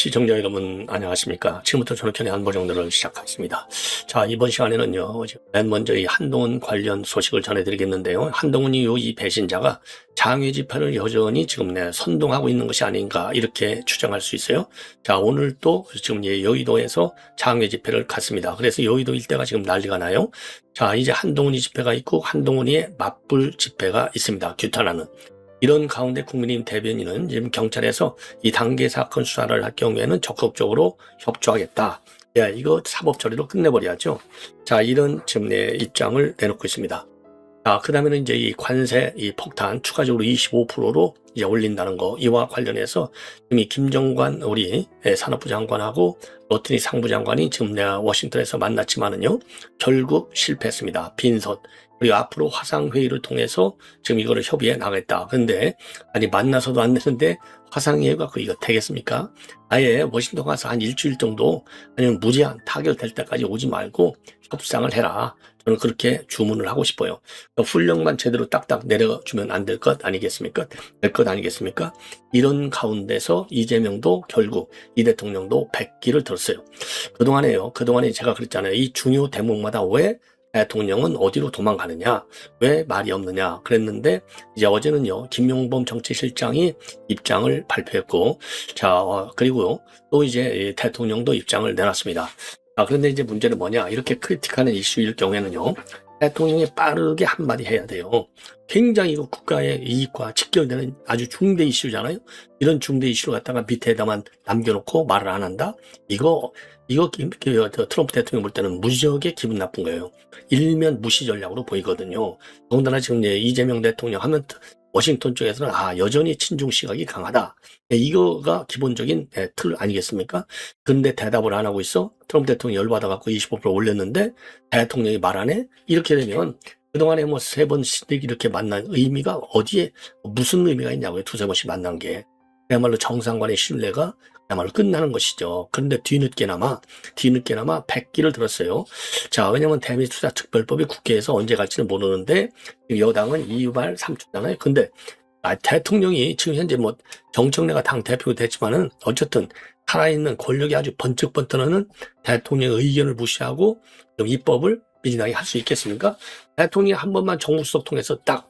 시청자 여러분 안녕하십니까. 지금부터 저녁견의 안보정도를 시작하겠습니다. 자, 이번 시간에는요 맨 먼저 이 한동훈 관련 소식을 전해드리겠는데요. 한동훈이 이 배신자가 장외 집회를 여전히 지금 선동하고 있는 것이 아닌가 이렇게 추정할 수 있어요. 자, 오늘 또 지금 여의도에서 장외 집회를 갔습니다. 그래서 여의도 일대가 지금 난리가 나요. 자, 이제 한동훈이 집회가 있고 한동훈이의 맞불 집회가 있습니다. 규탄하는. 이런 가운데 국민의힘 대변인은 지금 경찰에서 이 단계 사건 수사를 할 경우에는 적극적으로 협조하겠다. 야, 이거 사법 처리로 끝내버려야죠. 자, 이런 지금 입장을 내놓고 있습니다. 자, 그 다음에는 이제 이 관세, 이 폭탄 추가적으로 25%로 이제 올린다는 거, 이와 관련해서 이미 김정관 우리 산업부 장관하고 로트니 상부 장관이 지금 내가 워싱턴에서 만났지만은요, 결국 실패했습니다. 빈손. 그리고 앞으로 화상회의를 통해서 지금 이거를 협의해 나가겠다. 그런데, 아니, 만나서도 안 되는데 화상회의가 이거 되겠습니까? 아예 워싱턴 가서 한 일주일 정도, 아니면 무제한 타결될 때까지 오지 말고 협상을 해라. 저는 그렇게 주문을 하고 싶어요. 훈령만 제대로 딱딱 내려주면 안 될 것 아니겠습니까? 될 것 아니겠습니까? 이런 가운데서 이재명도 결국 이 대통령도 백기를 들었어요. 그동안에 제가 그랬잖아요. 이 중요 대목마다 왜 대통령은 어디로 도망가느냐, 왜 말이 없느냐 그랬는데, 이제 어제는요 김용범 정치실장이 입장을 발표했고, 자, 그리고요 또 이제 대통령도 입장을 내놨습니다. 그런데 이제 문제는 뭐냐, 이렇게 크리틱하는 이슈일 경우에는요 대통령이 빠르게 한마디 해야 돼요. 굉장히 이거 국가의 이익과 직결되는 아주 중대 이슈잖아요. 이런 중대 이슈를 갖다가 밑에다만 남겨놓고 말을 안 한다? 이거 트럼프 대통령 볼 때는 무지하게 기분 나쁜 거예요. 일면 무시 전략으로 보이거든요. 더군다나 지금 이재명 대통령 하면 워싱턴 쪽에서는 여전히 친중 시각이 강하다. 이거가 기본적인 틀 아니겠습니까? 근데 대답을 안 하고 있어. 트럼프 대통령이 열받아갖고 25% 올렸는데 대통령이 말 안 해? 이렇게 되면 그동안에 세 번씩 이렇게 만난 의미가 어디에 무슨 의미가 있냐고요. 두세 번씩 만난 게. 그야말로 정상 간의 신뢰가 그야말로 끝나는 것이죠. 그런데 뒤늦게나마 100기를 들었어요. 자, 왜냐면 대미수사특별법이 국회에서 언제 갈지는 모르는데 여당은 2말 3초잖아요. 근데 대통령이 지금 현재 정청래가 당 대표가 됐지만은 어쨌든 살아있는 권력이 아주 번쩍 떠나는 대통령의 의견을 무시하고 입법을 민주당이 할 수 있겠습니까? 대통령이 한 번만 정무수석 통해서 딱,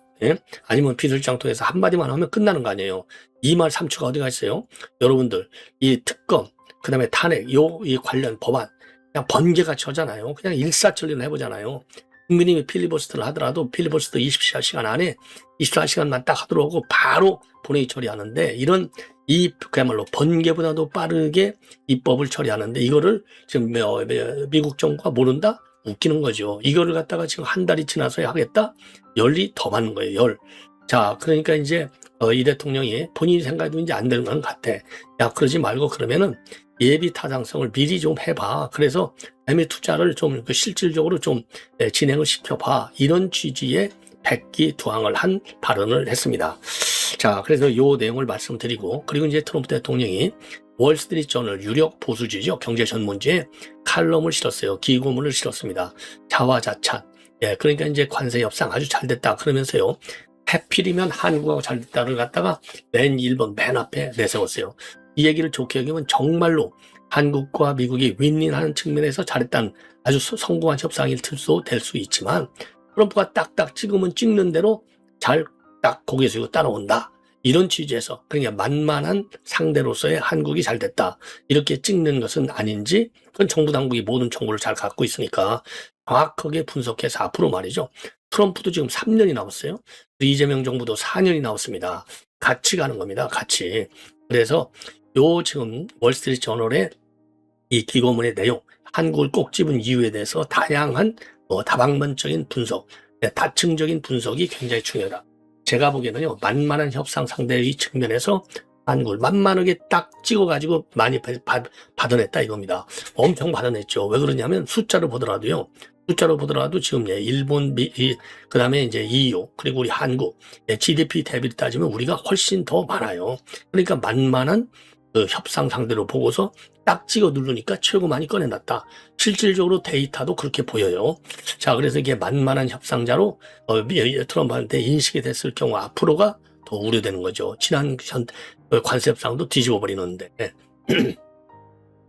아니면 비서실장 통해서 한마디만 하면 끝나는 거 아니에요. 2말 3초가 어디가 있어요? 여러분들, 이 특검, 그 다음에 탄핵, 이 관련 법안, 그냥 번개같이 하잖아요. 그냥 일사천리를 해보잖아요. 국민의힘이 필리버스터를 하더라도 필리버스터 24시간 안에 24시간만 딱 하도록 하고 바로 본회의 처리하는데, 이런 그야말로 번개보다도 빠르게 입법을 처리하는데, 이거를 지금 미국 정부가 모른다? 웃기는 거죠. 이거를 갖다가 지금 한 달이 지나서야 하겠다? 열이 더 많은 거예요, 열. 자, 그러니까 이제 이 대통령이 본인이 생각해도 이제 안 되는 건 같아. 야, 그러지 말고 그러면은 예비 타당성을 미리 좀 해봐. 그래서 애매 투자를 좀 실질적으로 좀 진행을 시켜봐. 이런 취지의 백기두항을 한 발언을 했습니다. 자, 그래서 요 내용을 말씀드리고, 그리고 이제 트럼프 대통령이 월스트리트 저널 유력 보수지죠, 경제 전문지에 칼럼을 실었어요. 기고문을 실었습니다. 자화자찬. 그러니까 이제 관세 협상 아주 잘 됐다 그러면서요, 해필이면 한국하고 잘 됐다를 갖다가 맨 1번 맨 앞에 내세웠어요. 이 얘기를 좋게 여기면 정말로 한국과 미국이 윈윈하는 측면에서 잘했다는 아주 성공한 협상일 수도 될 수 있지만, 트럼프가 딱딱 찍으면 찍는 대로 잘 딱 고개 숙이고 따라온다. 이런 취지에서 그냥 만만한 상대로서의 한국이 잘 됐다. 이렇게 찍는 것은 아닌지, 그건 정부 당국이 모든 정보를 잘 갖고 있으니까 정확하게 분석해서 앞으로 말이죠. 트럼프도 지금 3년이 남았어요. 이재명 정부도 4년이 남았습니다. 같이 가는 겁니다. 같이. 그래서 지금 월스트리트 저널의 이 기고문의 내용, 한국을 꼭 집은 이유에 대해서 다양한 다방면적인 분석, 다층적인 분석이 굉장히 중요하다. 제가 보기에는요, 만만한 협상 상대의 측면에서 한국을 만만하게 딱 찍어가지고 많이 받아냈다 이겁니다. 엄청 받아냈죠. 왜 그러냐면 숫자를 보더라도 지금 일본, 그 다음에 이제 EU, 그리고 우리 한국, GDP 대비를 따지면 우리가 훨씬 더 많아요. 그러니까 만만한 협상 상대로 보고서 딱 찍어 누르니까 최고 많이 꺼내놨다. 실질적으로 데이터도 그렇게 보여요. 자, 그래서 이게 만만한 협상자로 트럼프한테 인식이 됐을 경우 앞으로가 더 우려되는 거죠. 지난 관세 협상도 뒤집어 버리는데.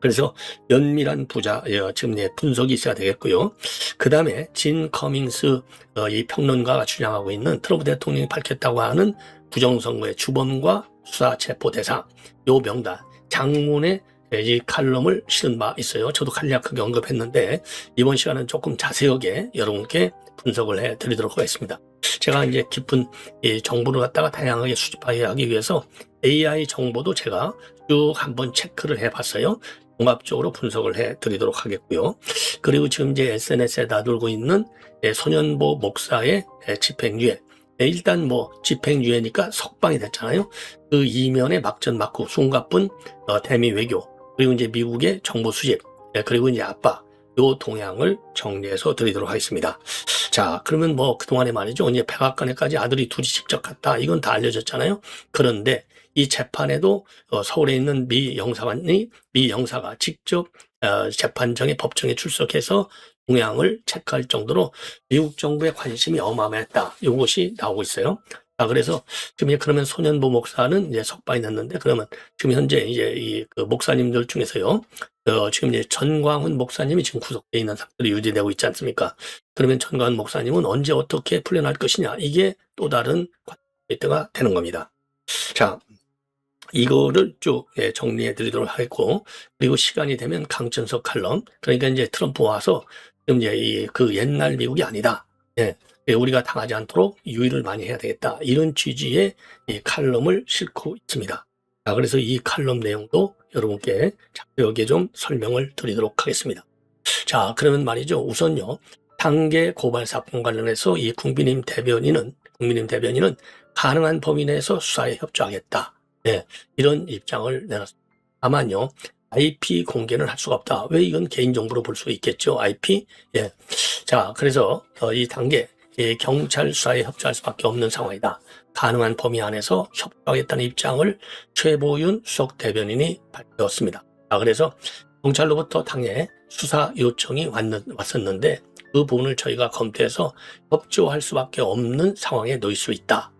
그래서 면밀한 지금 분석이 있어야 되겠고요. 그 다음에 진 커밍스 이 평론가가 주장하고 있는 트럼프 대통령이 밝혔다고 하는 부정선거의 주범과 수사 체포 대상 요 명단 장문의 이 칼럼을 실은 바 있어요. 저도 간략하게 언급했는데 이번 시간은 조금 자세하게 여러분께 분석을 해드리도록 하겠습니다. 제가 이제 깊은 이 정보를 갖다가 다양하게 수집하기 위해서 AI 정보도 제가 쭉 한번 체크를 해봤어요. 종합적으로 분석을 해드리도록 하겠고요. 그리고 지금 이제 SNS에 나돌고 있는 손현보 목사의 집행유예. 일단 집행유예니까 석방이 됐잖아요. 그 이면에 막전막후 숨가쁜 대미 외교, 그리고 이제 미국의 정보 수집, 그리고 이제 압박, 요 동향을 정리해서 드리도록 하겠습니다. 자, 그러면 그동안에 말이죠. 이제 백악관에까지 아들이 둘이 직접 갔다. 이건 다 알려졌잖아요. 그런데 이 재판에도 서울에 있는 미 영사가 직접 재판정에 법정에 출석해서 동향을 체크할 정도로 미국 정부의 관심이 어마어마했다. 이것이 나오고 있어요. 자, 그래서 지금 그러면 손현보 목사는 이제 석방이 났는데, 그러면 지금 현재 이제 그 목사님들 중에서요, 지금 이제 전광훈 목사님이 지금 구속되어 있는 상태로 유지되고 있지 않습니까? 그러면 전광훈 목사님은 언제 어떻게 풀려날 것이냐, 이게 또 다른 관점이 되는 겁니다. 자, 이거를 쭉 정리해 드리도록 하겠고, 그리고 시간이 되면 강천석 칼럼, 그러니까 이제 트럼프 와서 지금 이제 그 옛날 미국이 아니다. 우리가 당하지 않도록 유의를 많이 해야 되겠다. 이런 취지의 이 칼럼을 싣고 있습니다. 자, 그래서 이 칼럼 내용도 여러분께 자세하게 좀 설명을 드리도록 하겠습니다. 자, 그러면 말이죠. 우선요, 단계 고발 사건 관련해서 이 국민의힘 대변인은 가능한 범위 내에서 수사에 협조하겠다. 이런 입장을 내놨습니다. 다만요, IP 공개는 할 수가 없다. 왜? 이건 개인정보로 볼 수 있겠죠. IP. 자, 그래서 이 단계 경찰 수사에 협조할 수밖에 없는 상황이다. 가능한 범위 안에서 협조하겠다는 입장을 최보윤 수석 대변인이 밝혔습니다. 자, 그래서 경찰로부터 당해 수사 요청이 왔었는데 그 부분을 저희가 검토해서 협조할 수밖에 없는 상황에 놓일 수 있다.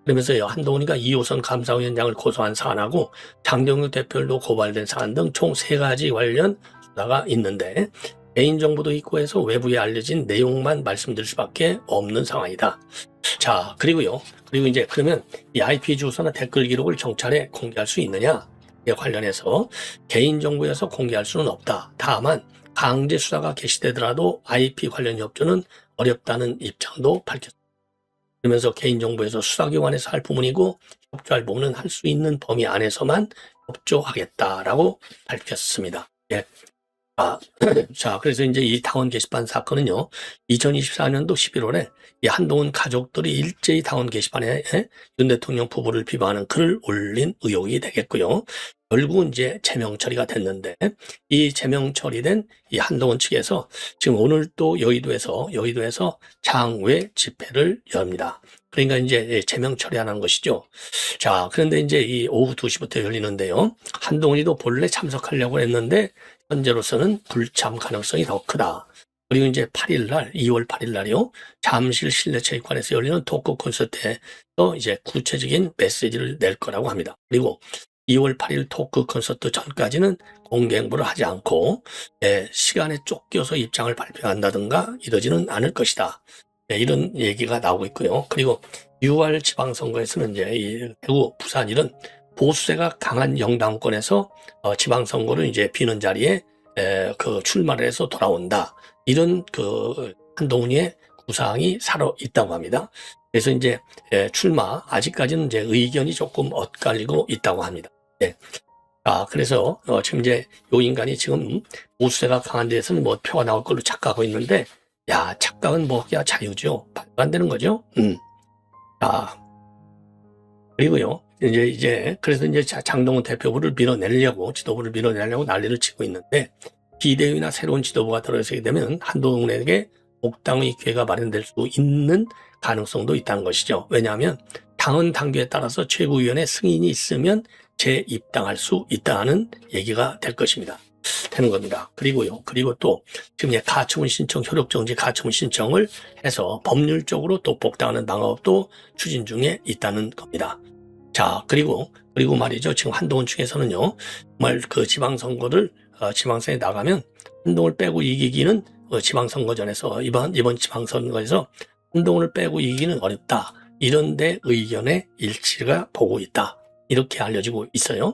그러면서 한동훈이가 2호선 감사위원장을 고소한 사안하고 장경유 대표도 고발된 사안 등 총 3가지 관련 수사가 있는데 개인정보도 있고 해서 외부에 알려진 내용만 말씀드릴 수밖에 없는 상황이다. 자, 그리고 이제 그러면 이 IP 주소나 댓글 기록을 경찰에 공개할 수 있느냐? 이에 관련해서 개인정보여서 공개할 수는 없다. 다만 강제 수사가 개시되더라도 IP 관련 협조는 어렵다는 입장도 밝혔습니다. 그러면서 개인정보에서 수사기관에서 할 부분이고 협조할 부분은 할 수 있는 범위 안에서만 협조하겠다라고 밝혔습니다. 자, 그래서 이제 이 당원 게시판 사건은요, 2024년도 11월에 이 한동훈 가족들이 일제히 당원 게시판에 윤 대통령 부부를 비방하는 글을 올린 의혹이 되겠고요. 결국은 이제 제명 처리가 됐는데, 이 제명 처리된 이 한동훈 측에서 지금 오늘 또 여의도에서 장외 집회를 엽니다. 그러니까 이제 제명 처리하는 것이죠. 자, 그런데 이제 이 오후 2시부터 열리는데요. 한동훈이도 본래 참석하려고 했는데 현재로서는 불참 가능성이 더 크다. 그리고 이제 2월 8일 날이요. 잠실 실내체육관에서 열리는 토크 콘서트에서 이제 구체적인 메시지를 낼 거라고 합니다. 그리고 2월 8일 토크 콘서트 전까지는 공개 행보를 하지 않고 시간에 쫓겨서 입장을 발표한다든가 이러지는 않을 것이다. 이런 얘기가 나오고 있고요. 그리고 6월 지방선거에서는 이제 이 대구, 부산 이런 보수세가 강한 영당권에서 지방선거를 이제 비는 자리에 그 출마를 해서 돌아온다. 이런 그 한동훈의 구상이 살아 있다고 합니다. 그래서 이제 출마 아직까지는 이제 의견이 조금 엇갈리고 있다고 합니다. 그래서 지금 이제 요 인간이 지금 보수세가 강한 데에서는 표가 나올 걸로 착각하고 있는데, 착각은 자유죠. 말도 안 되는 거죠. 그리고요. 그래서 이제 장동훈 대표부를 지도부를 밀어내려고 난리를 치고 있는데, 비대위나 새로운 지도부가 들어서게 되면 한동훈에게 복당의 기회가 마련될 수 있는 가능성도 있다는 것이죠. 왜냐하면 당헌 당규에 따라서 최고위원회 승인이 있으면 재입당할 수 있다는 얘기가 되는 겁니다. 그리고 또 지금 가처분 신청, 효력정지 가처분 신청을 해서 법률적으로 또 복당하는 방법도 추진 중에 있다는 겁니다. 자, 그리고 말이죠. 지금 한동훈 측에서는요, 정말 그 지방선거를, 지방선에 나가면 한동훈을 빼고 이기기는 지방선거전에서, 이번 지방선거에서 한동훈을 빼고 이기기는 어렵다. 이런 데 의견의 일치가 보고 있다. 이렇게 알려지고 있어요.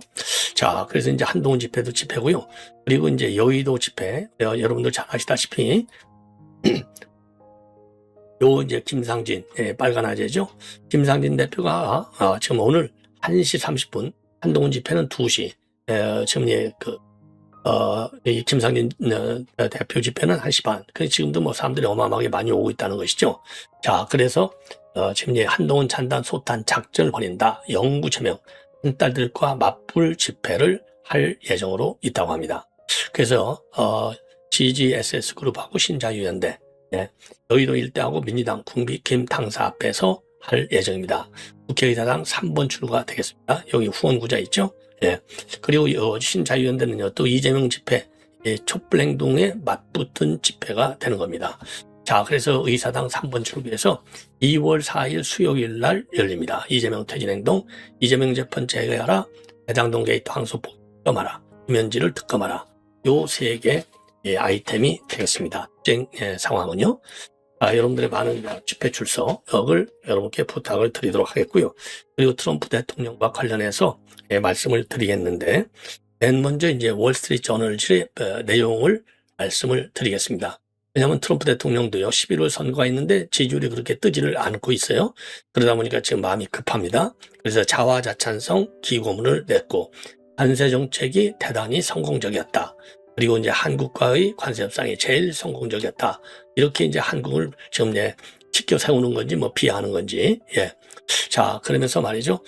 자, 그래서 이제 한동훈 집회도 집회고요. 그리고 이제 여의도 집회, 여러분들 잘 아시다시피, 요 이제 김상진, 빨간 아재죠. 김상진 대표가 지금 오늘 1시 30분, 한동훈 집회는 2시, 지금 이 김상진 대표 집회는 1시 반. 지금도 뭐 사람들이 어마어마하게 많이 오고 있다는 것이죠. 자, 그래서 지금 이제 한동훈 찬단 소탄 작전을 벌인다. 영구 제명 딸들과 맞불 집회를 할 예정으로 있다고 합니다. 그래서 GGSS 그룹하고 신자유연대, 여의도 일대하고 민주당 국민김 당사 앞에서 할 예정입니다. 국회의사당 3번 출구가 되겠습니다. 여기 후원구자 있죠? 그리고 신자유연대는요, 또 이재명 집회, 촛불 행동에 맞붙은 집회가 되는 겁니다. 자, 그래서 의사당 3번 출구에서 2월 4일 수요일 날 열립니다. 이재명 퇴진행동, 이재명 재판 재개하라, 대장동 게이트 항소포 특검하라, 김현지를 특검하라. 요 3개 아이템이 되겠습니다. 상황은요. 여러분들의 많은 집회 출석을 여러분께 부탁을 드리도록 하겠고요. 그리고 트럼프 대통령과 관련해서 말씀을 드리겠는데, 맨 먼저 이제 월스트리트 저널의 내용을 말씀을 드리겠습니다. 왜냐하면 트럼프 대통령도요, 11월 선거가 있는데 지지율이 그렇게 뜨지를 않고 있어요. 그러다 보니까 지금 마음이 급합니다. 그래서 자화자찬성 기고문을 냈고, 관세 정책이 대단히 성공적이었다. 그리고 이제 한국과의 관세 협상이 제일 성공적이었다. 이렇게 이제 한국을 지금 지켜 세우는 건지 뭐 비하하는 건지. 자, 그러면서 말이죠.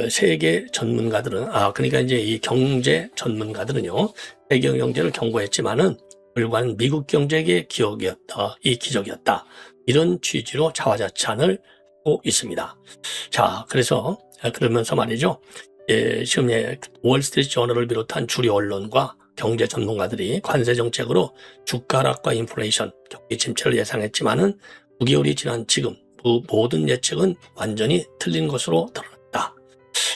세계 전문가들은, 그러니까 이제 이 경제 전문가들은요, 세계 경제를 경고했지만은 결과는 미국 경제의 기적이었다. 이런 취지로 자화자찬을 하고 있습니다. 자, 그래서 그러면서 말이죠. 지금 월스트리트 저널을 비롯한 주류 언론과 경제 전문가들이 관세 정책으로 주가 하락과 인플레이션, 경기 침체를 예상했지만은 9개월이 지난 지금 모든 예측은 완전히 틀린 것으로 드러났다.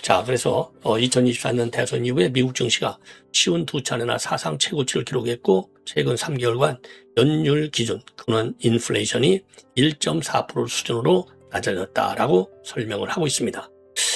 자, 그래서 2024년 대선 이후에 미국 증시가 쉬운 2차례나 사상 최고치를 기록했고, 최근 3개월간 연율 기준 근원 인플레이션이 1.4% 수준으로 낮아졌다라고 설명을 하고 있습니다.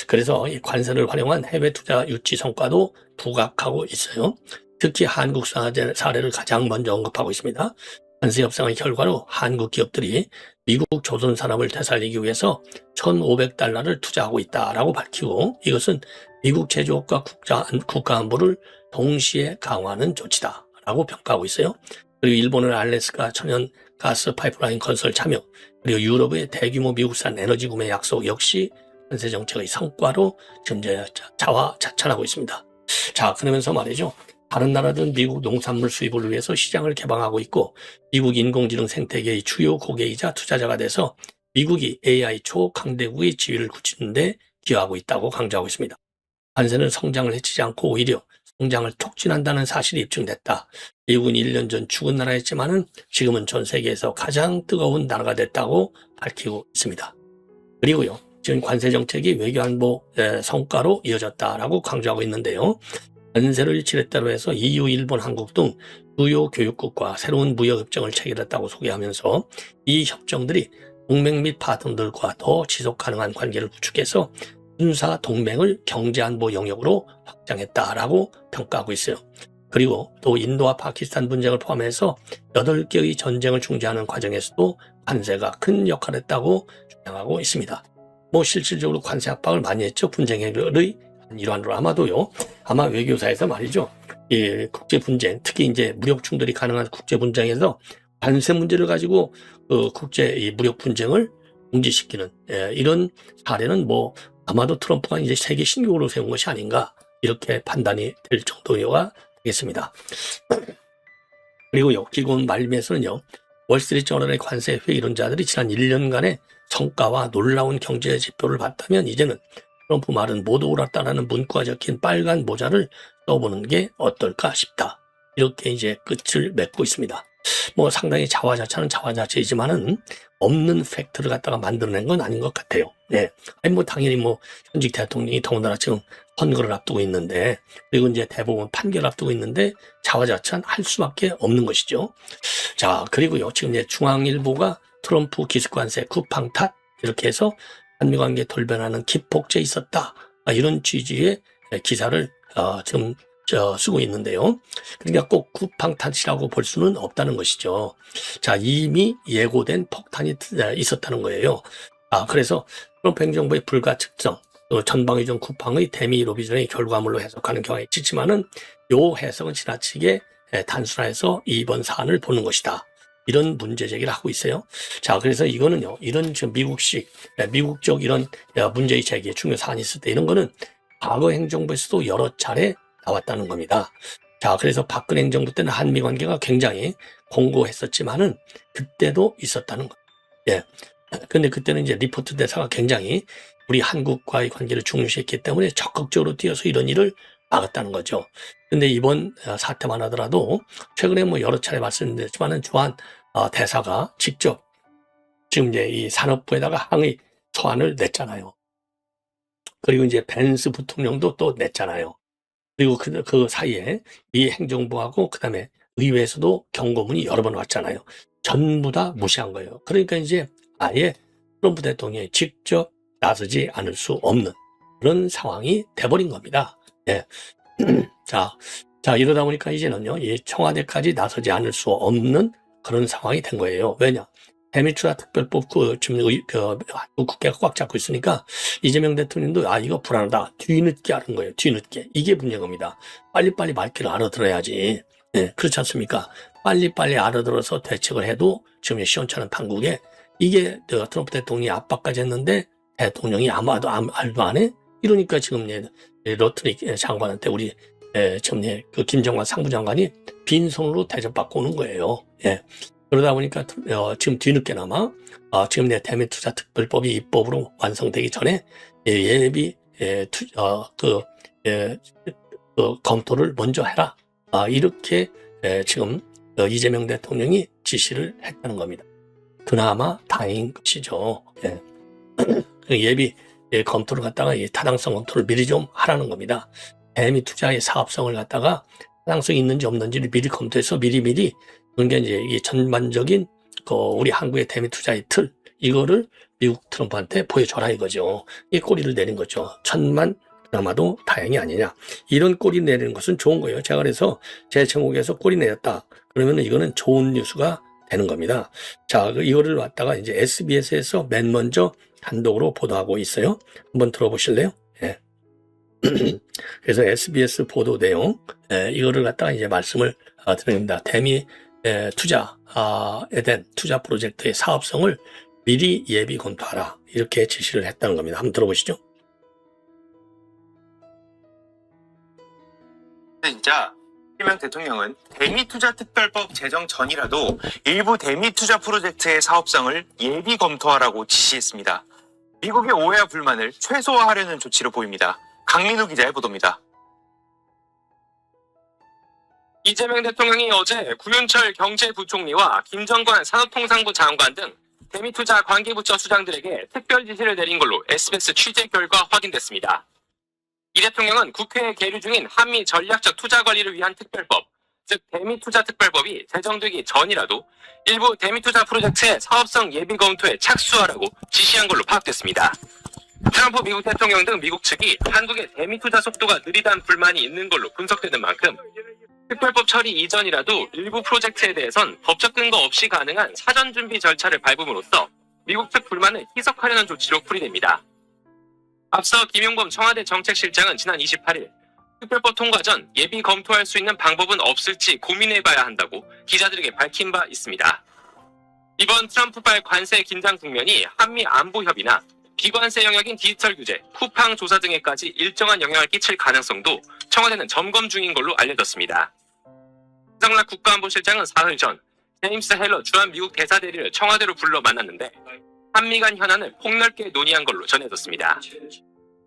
그래서 이 관세를 활용한 해외 투자 유치 성과도 부각하고 있어요. 특히 한국 사례를 가장 먼저 언급하고 있습니다. 관세 협상의 결과로 한국 기업들이 미국 조선 산업을 되살리기 위해서 1,500달러를 투자하고 있다라고 밝히고, 이것은 미국 제조업과 국가 안보를 동시에 강화하는 조치다라고 평가하고 있어요. 그리고 일본의 알래스카 천연 가스 파이프라인 건설 참여, 그리고 유럽의 대규모 미국산 에너지 구매 약속 역시 관세 정책의 성과로 지금 자화자찬하고 있습니다. 자, 그러면서 말이죠. 다른 나라들은 미국 농산물 수입을 위해서 시장을 개방하고 있고, 미국 인공지능 생태계의 주요 고객이자 투자자가 돼서 미국이 AI 초강대국의 지위를 굳히는 데 기여하고 있다고 강조하고 있습니다. 관세는 성장을 해치지 않고 오히려 성장을 촉진한다는 사실이 입증됐다. 미국은 1년 전 죽은 나라였지만은 지금은 전 세계에서 가장 뜨거운 나라가 됐다고 밝히고 있습니다. 그리고요, 지금 관세 정책이 외교안보 성과로 이어졌다라고 강조하고 있는데요. 관세를 지렛대로 해서 EU, 일본, 한국 등 주요 교육국과 새로운 무역협정을 체결했다고 소개하면서 이 협정들이 동맹 및 파트너들과 더 지속가능한 관계를 구축해서 군사 동맹을 경제안보 영역으로 확장했다라고 평가하고 있어요. 그리고 또 인도와 파키스탄 분쟁을 포함해서 8개의 전쟁을 중재하는 과정에서도 관세가 큰 역할을 했다고 주장하고 있습니다. 실질적으로 관세 압박을 많이 했죠. 분쟁 해결의 일환으로. 아마 외교사에서 말이죠. 이 국제 분쟁, 특히 이제 무력 충돌이 가능한 국제 분쟁에서 관세 문제를 가지고 국제 이 무력 분쟁을 중지시키는 이런 사례는 아마도 트럼프가 이제 세계 신기록으로 세운 것이 아닌가, 이렇게 판단이 될 정도가 되겠습니다. 그리고요, 기본 말미에서는요, 월스트리트 저널의 관세 회의 이론자들이 지난 1년간의 성과와 놀라운 경제 지표를 봤다면 이제는 트럼프 말은 모두 옳았다라는 문구가 적힌 빨간 모자를 써보는 게 어떨까 싶다. 이렇게 이제 끝을 맺고 있습니다. 뭐 상당히 자화자찬은 자화자찬이지만은 없는 팩트를 갖다가 만들어낸 건 아닌 것 같아요. 예. 아니 뭐 당연히 뭐 현직 대통령이 더군다나 지금 선거를 앞두고 있는데, 그리고 이제 대법원 판결을 앞두고 있는데 자화자찬 할 수밖에 없는 것이죠. 자, 그리고요, 지금 이제 중앙일보가 트럼프 기습관세 쿠팡 탓 이렇게 해서 한미 관계 돌변하는 기폭제 있었다, 이런 취지의 기사를 지금 쓰고 있는데요. 그러니까 꼭 쿠팡 탓이라고 볼 수는 없다는 것이죠. 자, 이미 예고된 폭탄이 있었다는 거예요. 그래서 트럼프 행정부의 불가측성, 전방위적 쿠팡의 대미 로비전의 결과물로 해석하는 경향이 있지만은 요 해석은 지나치게 단순화해서 이번 사안을 보는 것이다, 이런 문제 제기를 하고 있어요. 자, 그래서 이거는요, 이런 지금 미국적 이런 문제의 제기에 중요 사안이 있을 때 이런 거는 과거 행정부에서도 여러 차례 나왔다는 겁니다. 자, 그래서 박근혜 행정부 때는 한미 관계가 굉장히 공고했었지만은 그때도 있었다는 거. 예. 근데 그때는 이제 리포트 대사가 굉장히 우리 한국과의 관계를 중요시했기 때문에 적극적으로 뛰어서 이런 일을 막았다는 거죠. 근데 이번 사태만 하더라도 최근에 뭐 여러 차례 말씀드렸지만은 주한 대사가 직접 지금 이제 이 산업부에다가 항의 서한을 냈잖아요. 그리고 이제 벤스 부통령도 또 냈잖아요. 그리고 그 사이에 이 행정부하고 그다음에 의회에서도 경고문이 여러 번 왔잖아요. 전부 다 무시한 거예요. 그러니까 이제 아예 트럼프 대통령이 직접 나서지 않을 수 없는 그런 상황이 돼버린 겁니다. 예. 자, 이러다 보니까 이제는요, 이 청와대까지 나서지 않을 수 없는 그런 상황이 된 거예요. 왜냐? 대미투자 특별법 지금 국회가 꽉 잡고 있으니까 이재명 대통령도 이거 불안하다, 뒤늦게 하는 거예요. 뒤늦게. 이게 문제입니다. 빨리빨리 말귀를 알아들어야지. 네, 그렇지 않습니까? 빨리빨리 알아들어서 대책을 해도 지금 시원찮은 판국에 이게 트럼프 대통령이 압박까지 했는데 대통령이 아마도 알도 안 해? 이러니까 지금 러트리 장관한테 우리 지금 그 김정관 상부장관이 빈손으로 대접받고 오는 거예요. 예. 그러다 보니까 지금 뒤늦게나마 지금 대미투자특별법이 입법으로 완성되기 전에 예비 검토를 먼저 해라, 이렇게 지금 이재명 대통령이 지시를 했다는 겁니다. 그나마 다행인 것이죠. 예. 예비 검토를 갖다가 타당성 검토를 미리 좀 하라는 겁니다. 대미투자의 사업성을 갖다가 타당성이 있는지 없는지를 미리 검토해서 미리 그러니까 이제 이 전반적인 우리 한국의 대미투자의 틀, 이거를 미국 트럼프한테 보여줘라 이거죠. 이 꼬리를 내린 거죠. 천만 그나마도 다행이 아니냐. 이런 꼬리 내리는 것은 좋은 거예요. 제가 그래서 제 제목에서 꼬리 내렸다, 그러면 이거는 좋은 뉴스가 되는 겁니다. 자, 이거를 갖다가 이제 SBS에서 맨 먼저 단독으로 보도하고 있어요. 한번 들어보실래요? 예. 그래서 SBS 보도 내용, 이거를 갖다가 이제 말씀을 드립니다. 대미 투자에 대한 투자 프로젝트의 사업성을 미리 예비 검토하라, 이렇게 지시를 했다는 겁니다. 한번 들어보시죠. 이재명 대통령은 대미투자특별법 제정 전이라도 일부 대미투자 프로젝트의 사업성을 예비 검토하라고 지시했습니다. 미국의 오해와 불만을 최소화하려는 조치로 보입니다. 강민우 기자의 보도입니다. 이재명 대통령이 어제 구윤철 경제부총리와 김정관 산업통상부 장관 등 대미투자 관계부처 수장들에게 특별 지시를 내린 걸로 SBS 취재 결과 확인됐습니다. 이 대통령은 국회에 계류 중인 한미 전략적 투자 관리를 위한 특별법, 즉 대미투자특별법이 제정되기 전이라도 일부 대미투자 프로젝트의 사업성 예비 검토에 착수하라고 지시한 걸로 파악됐습니다. 트럼프 미국 대통령 등 미국 측이 한국의 대미투자 속도가 느리다는 불만이 있는 걸로 분석되는 만큼 특별법 처리 이전이라도 일부 프로젝트에 대해선 법적 근거 없이 가능한 사전 준비 절차를 밟음으로써 미국 측 불만을 희석하려는 조치로 풀이됩니다. 앞서 김용범 청와대 정책실장은 지난 28일 특별법 통과 전 예비 검토할 수 있는 방법은 없을지 고민해봐야 한다고 기자들에게 밝힌 바 있습니다. 이번 트럼프발 관세 긴장 국면이 한미 안보협의나 비관세 영역인 디지털 규제, 쿠팡 조사 등에까지 일정한 영향을 끼칠 가능성도 청와대는 점검 중인 걸로 알려졌습니다. 김성락 국가안보실장은 사흘 전 제임스 헬러 주한 미국 대사대리를 청와대로 불러 만났는데 한미 간 현안을 폭넓게 논의한 걸로 전해졌습니다.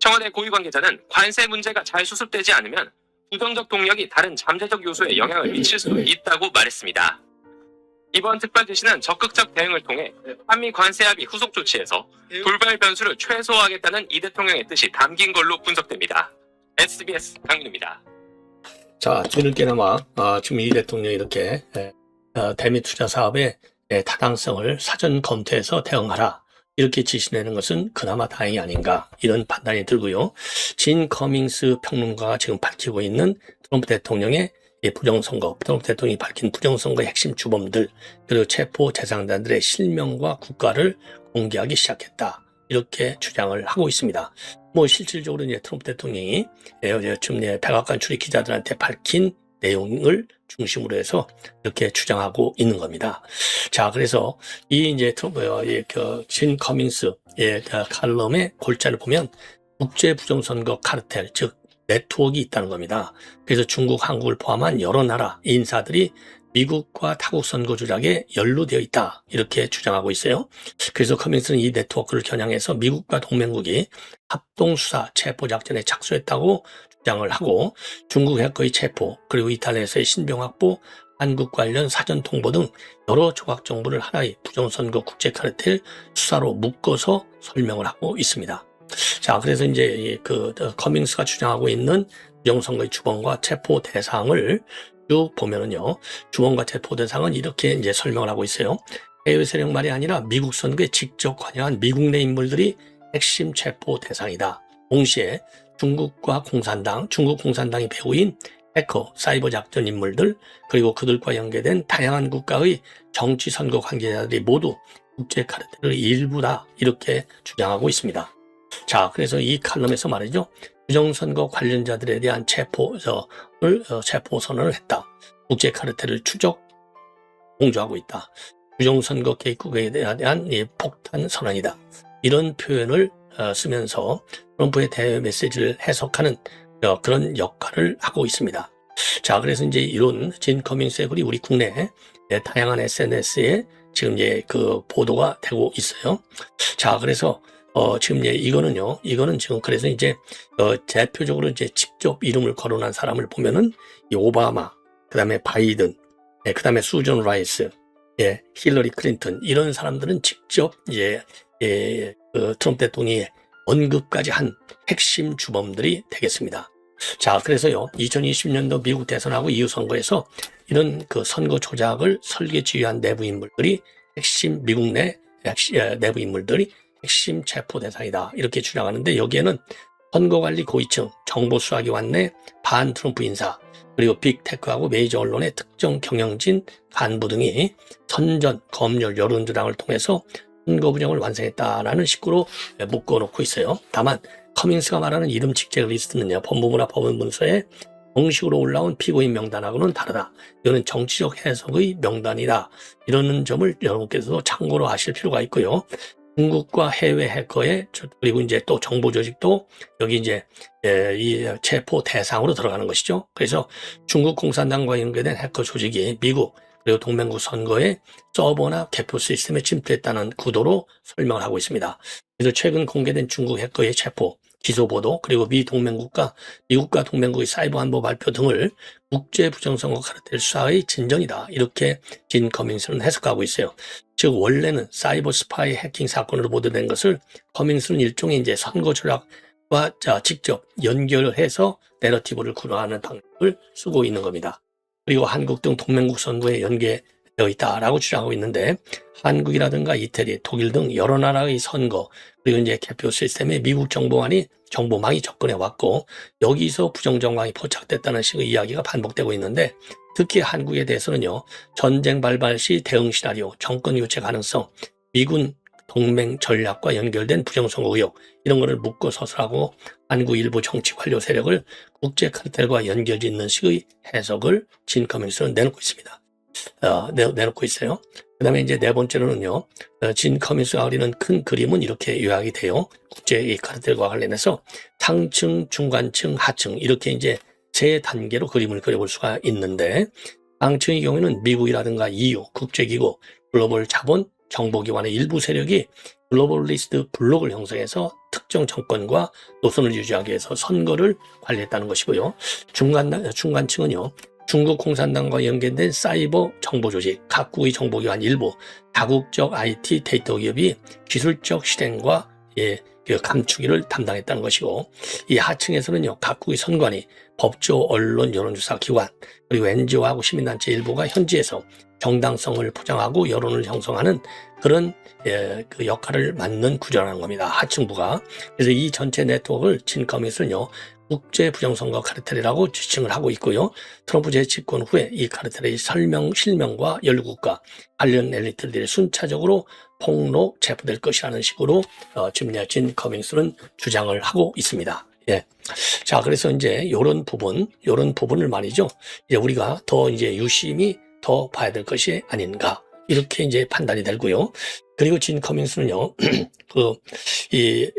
청와대 고위 관계자는 관세 문제가 잘 수습되지 않으면 부정적 동력이 다른 잠재적 요소에 영향을 미칠 수 있다고 말했습니다. 이번 특별 지시는 적극적 대응을 통해 한미 관세 합의 후속 조치에서 돌발 변수를 최소화하겠다는 이 대통령의 뜻이 담긴 걸로 분석됩니다. SBS 강민입니다. 자, 뒤늦게나마 지금 이 대통령이 이렇게 대미 투자 사업의 타당성을 사전 검토해서 대응하라 이렇게 지시내는 것은 그나마 다행이 아닌가 이런 판단이 들고요. 진 커밍스 평론가가 지금 밝히고 있는 트럼프 대통령의 부정선거, 트럼프 대통령이 밝힌 부정선거의 핵심 주범들 그리고 체포 대상자들의 실명과 국가를 공개하기 시작했다. 이렇게 주장을 하고 있습니다. 뭐 실질적으로 이제 트럼프 대통령이 지금 백악관 출입 기자들한테 밝힌 내용을 중심으로 해서 이렇게 주장하고 있는 겁니다. 자, 그래서 이 이제 트럼프 진 커밍스의 칼럼의 골자를 보면 국제 부정선거 카르텔, 즉 네트워크가 있다는 겁니다. 그래서 중국, 한국을 포함한 여러 나라 인사들이 미국과 타국 선거 조작에 연루되어 있다. 이렇게 주장하고 있어요. 그래서 커밍스는 이 네트워크를 겨냥해서 미국과 동맹국이 합동수사 체포작전에 착수했다고 주장을 하고 중국 해커의 체포, 그리고 이탈리아에서의 신병 확보, 한국 관련 사전 통보 등 여러 조각 정보를 하나의 부정선거 국제 카르텔 수사로 묶어서 설명을 하고 있습니다. 자, 그래서 이제 커밍스가 주장하고 있는 부정선거의 주범과 체포 대상을 쭉 보면은요, 주범과 체포 대상은 이렇게 이제 설명을 하고 있어요. 해외 세력만이 아니라 미국 선거에 직접 관여한 미국 내 인물들이 핵심 체포 대상이다. 동시에 중국 공산당이 배후인 해커, 사이버 작전 인물들, 그리고 그들과 연계된 다양한 국가의 정치 선거 관계자들이 모두 국제 카르텔의 일부다. 이렇게 주장하고 있습니다. 자, 그래서 이 칼럼에서 말이죠. 부정선거 관련자들에 대한 체포 선언을 했다. 국제 카르텔을 공조하고 있다. 부정선거 개입국에 대한 폭탄 선언이다. 이런 표현을 쓰면서 트럼프의 대외 메시지를 해석하는 그런 역할을 하고 있습니다. 자, 그래서 이제 이런 진 커밍스의 글이 우리 국내 다양한 SNS에 지금 이제 보도가 되고 있어요. 자, 그래서 지금 이거는 지금 그래서 이제 대표적으로 이제 직접 이름을 거론한 사람을 보면은 이 오바마, 그다음에 바이든, 그다음에 수전 라이스, 힐러리 클린턴 이런 사람들은 직접 트럼프 대통령이 언급까지 한 핵심 주범들이 되겠습니다. 자, 그래서요 2020년도 미국 대선하고 이후 선거에서 이런 선거 조작을 설계 지휘한 내부 인물들이 핵심 미국 내부 인물들이 핵심 체포 대상이다. 이렇게 주장하는데 여기에는 선거관리 고위층, 정보수사기관 내 반 트럼프 인사, 그리고 빅테크하고 메이저 언론의 특정 경영진 간부 등이 선전, 검열, 여론조작을 통해서 선거 부정을 완성했다라는 식으로 묶어놓고 있어요. 다만 커밍스가 말하는 이름 직책 리스트는요. 법무부나 법원문서에 정식으로 올라온 피고인 명단하고는 다르다. 이거는 정치적 해석의 명단이다. 이런 점을 여러분께서도 참고로 하실 필요가 있고요. 중국과 해외 해커의 그리고 이제 또 정보 조직도 여기 이제 이 체포 대상으로 들어가는 것이죠. 그래서 중국 공산당과 연계된 해커 조직이 미국 그리고 동맹국 선거에 서버나 개표 시스템에 침투했다는 구도로 설명을 하고 있습니다. 그래서 최근 공개된 중국 해커의 체포, 기소 보도, 그리고 미국과 동맹국의 사이버 안보 발표 등을 국제 부정선거 카르텔 수사의 진전이다. 이렇게 진 커밍스는 해석하고 있어요. 즉 원래는 사이버 스파이 해킹 사건으로 보도된 것을 커밍스는 일종의 이제 선거 조작과 직접 연결해서 내러티브를 구현하는 방법을 쓰고 있는 겁니다. 그리고 한국 등 동맹국 선거에 연계되어 있다라고 주장하고 있는데 한국이라든가 이태리, 독일 등 여러 나라의 선거 그리고 이제 개표 시스템에 미국 정보망이 접근해 왔고 여기서 부정정황이 포착됐다는 식의 이야기가 반복되고 있는데 특히 한국에 대해서는요. 전쟁 발발 시 대응 시나리오, 정권 교체 가능성, 미군 동맹 전략과 연결된 부정선거 의혹 이런 거를 묶어 서술하고 한국 일부 정치 관료 세력을 국제 카르텔과 연결짓는 식의 해석을 진 커밍스는 내놓고 있습니다. 내놓고 있어요. 그 다음에 이제 네 번째로는요, 진 커밍스가 그리는 큰 그림은 이렇게 요약이 돼요. 국제 카르텔과 관련해서 상층, 중간층, 하층 이렇게 이제 세 단계로 그림을 그려볼 수가 있는데 상층의 경우에는 미국이라든가 EU, 국제기구, 글로벌 자본, 정보기관의 일부 세력이 글로벌리스트 블록을 형성해서 특정 정권과 노선을 유지하기 위해서 선거를 관리했다는 것이고요. 중간층은요. 중국 공산당과 연계된 사이버 정보 조직, 각국의 정보기관 일부, 다국적 IT 데이터 기업이 기술적 실행과 그 감추기를 담당했다는 것이고, 이 하층에서는요, 각국의 선관위, 법조, 언론, 여론조사 기관, 그리고 NGO하고 시민단체 일부가 현지에서 정당성을 포장하고 여론을 형성하는 그런 그 역할을 맡는 구조라는 겁니다. 하층부가. 그래서 이 전체 네트워크를 진 커밍스는요, 국제 부정선거 카르텔이라고 지칭을 하고 있고요. 트럼프 재집권 후에 이 카르텔의 실명과 연루국가 관련 엘리트들이 순차적으로 폭로 체포될 것이라는 식으로 지금 진 커밍스는 주장을 하고 있습니다. 예. 자, 그래서 이제 이런 부분을 말이죠. 이제 우리가 더 이제 유심히 더 봐야 될 것이 아닌가, 이렇게 이제 판단이 되고요. 그리고 진 커밍스는요,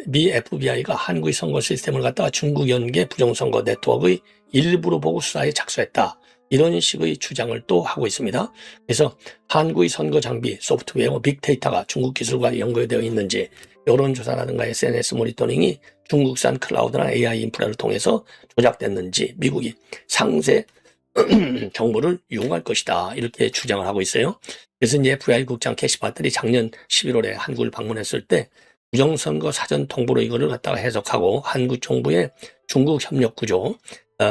미 FBI가 한국의 선거 시스템을 갖다가 중국 연계 부정선거 네트워크의 일부로 보고 수사에 착수했다, 이런 식의 주장을 또 하고 있습니다. 그래서 한국의 선거 장비, 소프트웨어, 빅데이터가 중국 기술과 연결되어 있는지, 여론조사라든가 SNS 모니터링이 중국산 클라우드나 AI 인프라를 통해서 조작됐는지 미국이 상세 정보를 이용할 것이다, 이렇게 주장을 하고 있어요. 그래서 이제 FBI 국장 캐시파들이 작년 11월에 한국을 방문했을 때 부정선거 사전 통보로 이거를 갖다가 해석하고 한국 정부의 중국 협력 구조,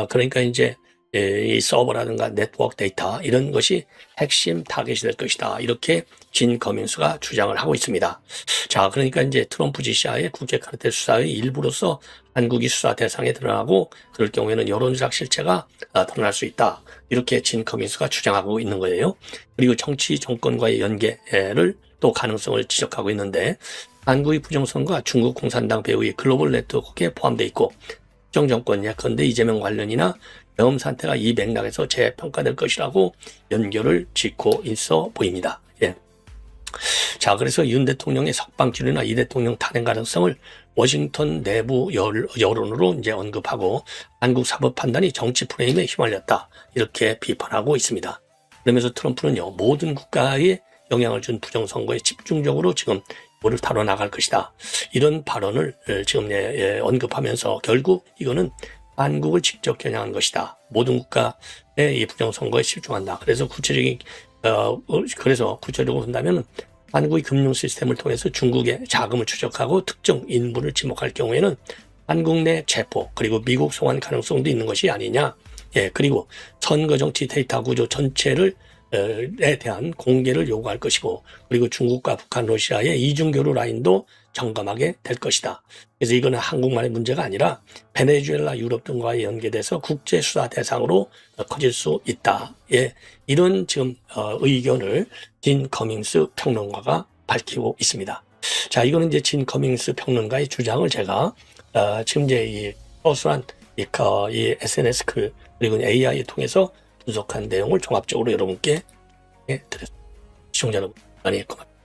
그러니까 이제 이 서버라든가 네트워크 데이터 이런 것이 핵심 타겟이 될 것이다, 이렇게 진 커밍스가 주장을 하고 있습니다. 자, 그러니까 이제 트럼프 지시하에 국제 카르텔 수사의 일부로서 한국이 수사 대상에 드러나고, 그럴 경우에는 여론조작 실체가 드러날 수 있다, 이렇게 진 커밍스가 주장하고 있는 거예요. 그리고 정치 정권과의 연계를 또 가능성을 지적하고 있는데, 한국의 부정선거가 중국 공산당 배후의 글로벌 네트워크에 포함되어 있고, 특정 정권 예컨대 이재명 관련이나 계엄 사태가 이 맥락에서 재평가될 것이라고 연결을 짓고 있어 보입니다. 예. 자, 그래서 윤 대통령의 석방길이나 이 대통령 탄핵 가능성을 워싱턴 내부 여론으로 이제 언급하고, 한국 사법 판단이 정치 프레임에 휘말렸다, 이렇게 비판하고 있습니다. 그러면서 트럼프는요, 모든 국가에 영향을 준 부정선거에 집중적으로 지금 뭐를 다뤄 나갈 것이다, 이런 발언을 지금 언급하면서 결국 이거는 한국을 직접 겨냥한 것이다, 모든 국가의 이 부정선거에 집중한다. 그래서 구체적으로 본다면 한국의 금융 시스템을 통해서 중국의 자금을 추적하고 특정 인물을 지목할 경우에는 한국 내 체포, 그리고 미국 송환 가능성도 있는 것이 아니냐. 예, 그리고 선거 정치 데이터 구조 전체를 에 대한 공개를 요구할 것이고, 그리고 중국과 북한, 러시아의 이중교류 라인도 점검하게 될 것이다. 그래서 이거는 한국만의 문제가 아니라 베네수엘라, 유럽 등과의 연계돼서 국제 수사 대상으로 커질 수 있다. 예, 이런 지금 의견을 진 커밍스 평론가가 밝히고 있습니다. 자, 이거는 이제 진 커밍스 평론가의 주장을 제가 지금 이제 이 허술한 이 SNS 글 그리고 AI 통해서 분석한 내용을 종합적으로 여러분께 드렸습니다. 시청자 여러분, 많이 고맙습니다.